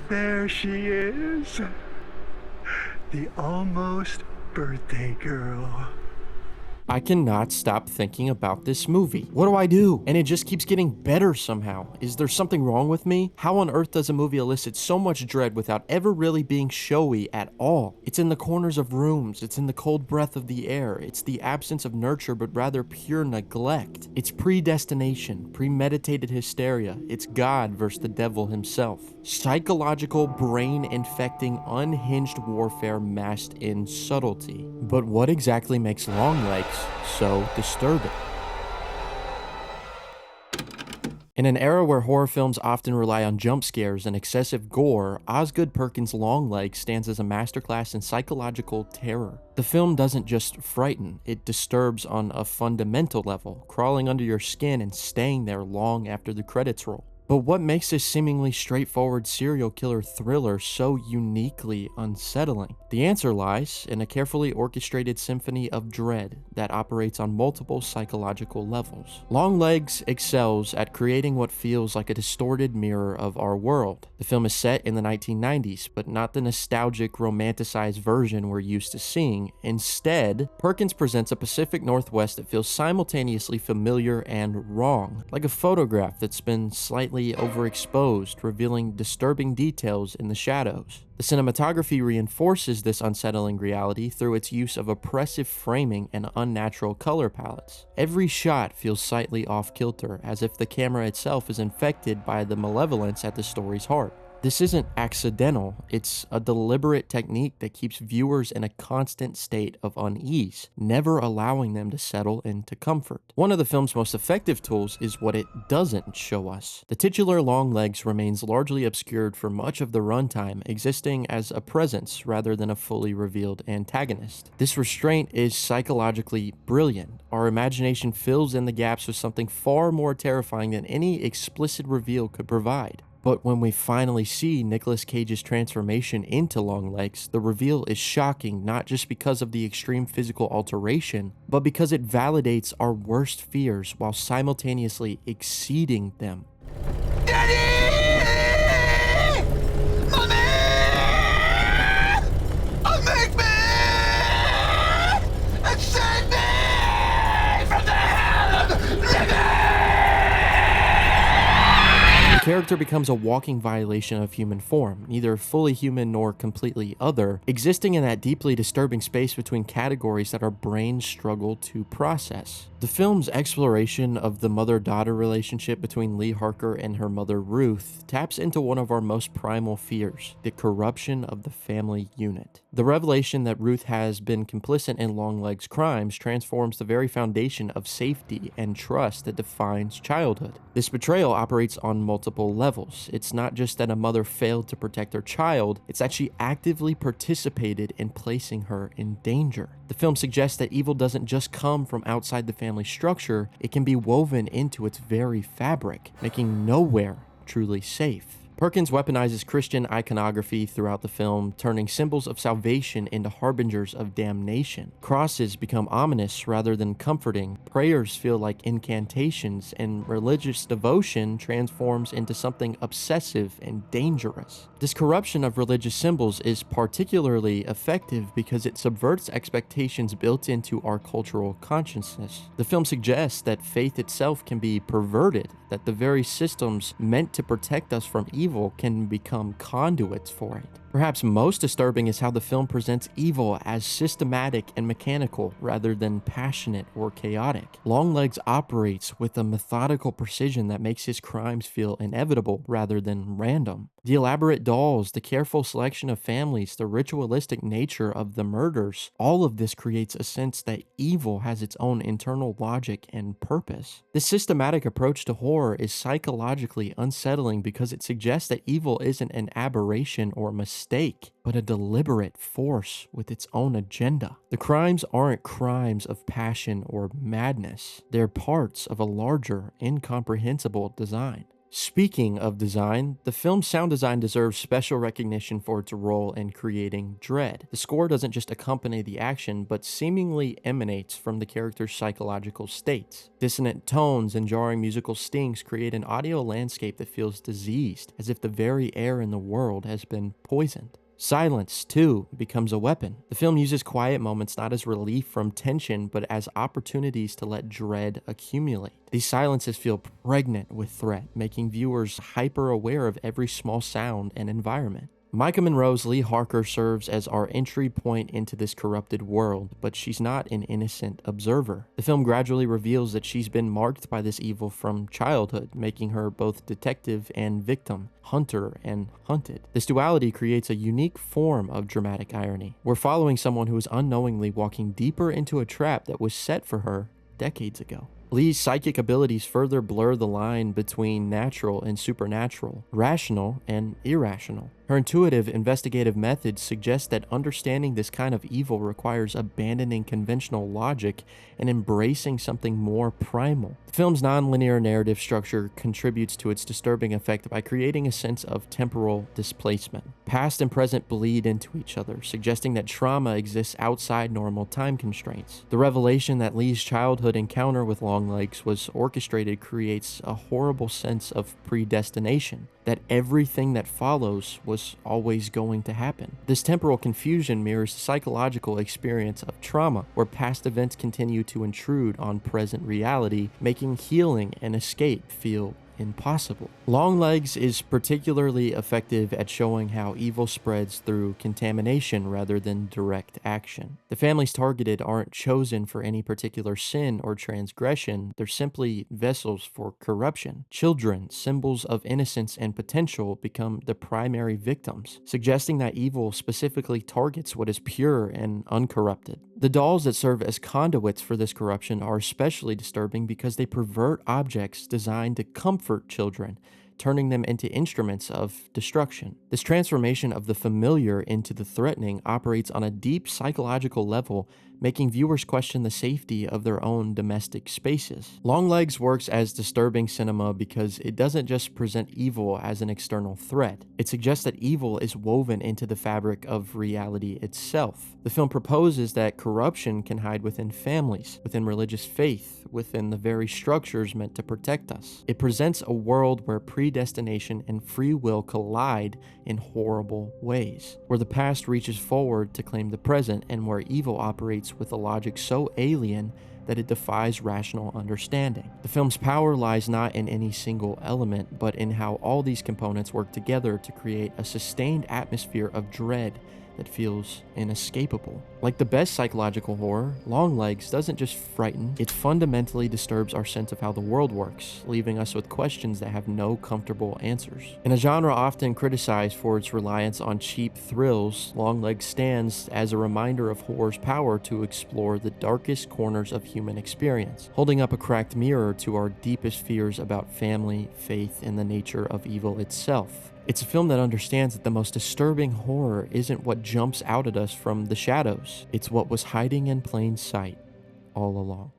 There she is. The almost birthday girl. I cannot stop thinking about this movie. What do I do? And it just keeps getting better somehow. Is there something wrong with me? How on earth does a movie elicit so much dread without ever really being showy at all? It's in the corners of rooms. It's in the cold breath of the air. It's the absence of nurture, but rather pure neglect. It's predestination, premeditated hysteria. It's God versus the devil himself. Psychological, brain-infecting, unhinged warfare masked in subtlety. But what exactly makes Longlegs so disturbing? In an era where horror films often rely on jump scares and excessive gore, Osgood Perkins Longlegs stands as a masterclass in psychological terror. The film doesn't just frighten, it disturbs on a fundamental level, crawling under your skin and staying there long after the credits roll. But what makes this seemingly straightforward serial killer thriller so uniquely unsettling? The answer lies in a carefully orchestrated symphony of dread that operates on multiple psychological levels. Longlegs excels at creating what feels like a distorted mirror of our world. The film is set in the 1990s, but not the nostalgic, romanticized version we're used to seeing. Instead, Perkins presents a Pacific Northwest that feels simultaneously familiar and wrong, like a photograph that's been slightly overexposed, revealing disturbing details in the shadows. The cinematography reinforces this unsettling reality through its use of oppressive framing and unnatural color palettes. Every shot feels slightly off-kilter, as if the camera itself is infected by the malevolence at the story's heart. This isn't accidental, it's a deliberate technique that keeps viewers in a constant state of unease, never allowing them to settle into comfort. One of the film's most effective tools is what it doesn't show us. The titular Longlegs remains largely obscured for much of the runtime, existing as a presence rather than a fully revealed antagonist. This restraint is psychologically brilliant. Our imagination fills in the gaps with something far more terrifying than any explicit reveal could provide. But when we finally see Nicolas Cage's transformation into Longlegs, the reveal is shocking not just because of the extreme physical alteration, but because it validates our worst fears while simultaneously exceeding them. Daddy! Mommy! Make me! And save me from the hell of living! The character becomes a walking violation of human form, neither fully human nor completely other, existing in that deeply disturbing space between categories that our brains struggle to process. The film's exploration of the mother-daughter relationship between Lee Harker and her mother Ruth taps into one of our most primal fears, the corruption of the family unit. The revelation that Ruth has been complicit in Longlegs' crimes transforms the very foundation of safety and trust that defines childhood. This betrayal operates on multiple levels. It's not just that a mother failed to protect her child, it's that she actively participated in placing her in danger. The film suggests that evil doesn't just come from outside the family structure, it can be woven into its very fabric, making nowhere truly safe. Perkins weaponizes Christian iconography throughout the film, turning symbols of salvation into harbingers of damnation. Crosses become ominous rather than comforting, prayers feel like incantations, and religious devotion transforms into something obsessive and dangerous. This corruption of religious symbols is particularly effective because it subverts expectations built into our cultural consciousness. The film suggests that faith itself can be perverted, that the very systems meant to protect us from evil can become conduits for it. Perhaps most disturbing is how the film presents evil as systematic and mechanical rather than passionate or chaotic. Longlegs operates with a methodical precision that makes his crimes feel inevitable rather than random. The elaborate dolls, the careful selection of families, the ritualistic nature of the murders, all of this creates a sense that evil has its own internal logic and purpose. This systematic approach to horror is psychologically unsettling because it suggests that evil isn't an aberration or mistake, but a deliberate force with its own agenda. The crimes aren't crimes of passion or madness. They're parts of a larger, incomprehensible design. Speaking of design, the film's sound design deserves special recognition for its role in creating dread. The score doesn't just accompany the action, but seemingly emanates from the character's psychological states. Dissonant tones and jarring musical stings create an audio landscape that feels diseased, as if the very air in the world has been poisoned. Silence, too, becomes a weapon. The film uses quiet moments not as relief from tension, but as opportunities to let dread accumulate. These silences feel pregnant with threat, making viewers hyper-aware of every small sound and environment. Maika Monroe's Lee Harker serves as our entry point into this corrupted world, but she's not an innocent observer. The film gradually reveals that she's been marked by this evil from childhood, making her both detective and victim, hunter and hunted. This duality creates a unique form of dramatic irony. We're following someone who is unknowingly walking deeper into a trap that was set for her decades ago. Lee's psychic abilities further blur the line between natural and supernatural, rational and irrational. Her intuitive, investigative methods suggest that understanding this kind of evil requires abandoning conventional logic and embracing something more primal. The film's nonlinear narrative structure contributes to its disturbing effect by creating a sense of temporal displacement. Past and present bleed into each other, suggesting that trauma exists outside normal time constraints. The revelation that Lee's childhood encounter with Longlegs was orchestrated creates a horrible sense of predestination, that everything that follows was always going to happen. This temporal confusion mirrors the psychological experience of trauma, where past events continue to intrude on present reality, making healing and escape feel impossible. Longlegs is particularly effective at showing how evil spreads through contamination rather than direct action. The families targeted aren't chosen for any particular sin or transgression, they're simply vessels for corruption. Children, symbols of innocence and potential, become the primary victims, suggesting that evil specifically targets what is pure and uncorrupted. The dolls that serve as conduits for this corruption are especially disturbing because they pervert objects designed to comfort children, turning them into instruments of destruction. This transformation of the familiar into the threatening operates on a deep psychological level, making viewers question the safety of their own domestic spaces. Longlegs works as disturbing cinema because it doesn't just present evil as an external threat. It suggests that evil is woven into the fabric of reality itself. The film proposes that corruption can hide within families, within religious faith, within the very structures meant to protect us. It presents a world where predestination and free will collide in horrible ways, where the past reaches forward to claim the present, and where evil operates with a logic so alien that it defies rational understanding. The film's power lies not in any single element, but in how all these components work together to create a sustained atmosphere of dread that feels inescapable. Like the best psychological horror, Longlegs doesn't just frighten, it fundamentally disturbs our sense of how the world works, leaving us with questions that have no comfortable answers. In a genre often criticized for its reliance on cheap thrills, Longlegs stands as a reminder of horror's power to explore the darkest corners of human experience, holding up a cracked mirror to our deepest fears about family, faith, and the nature of evil itself. It's a film that understands that the most disturbing horror isn't what jumps out at us from the shadows. It's what was hiding in plain sight all along.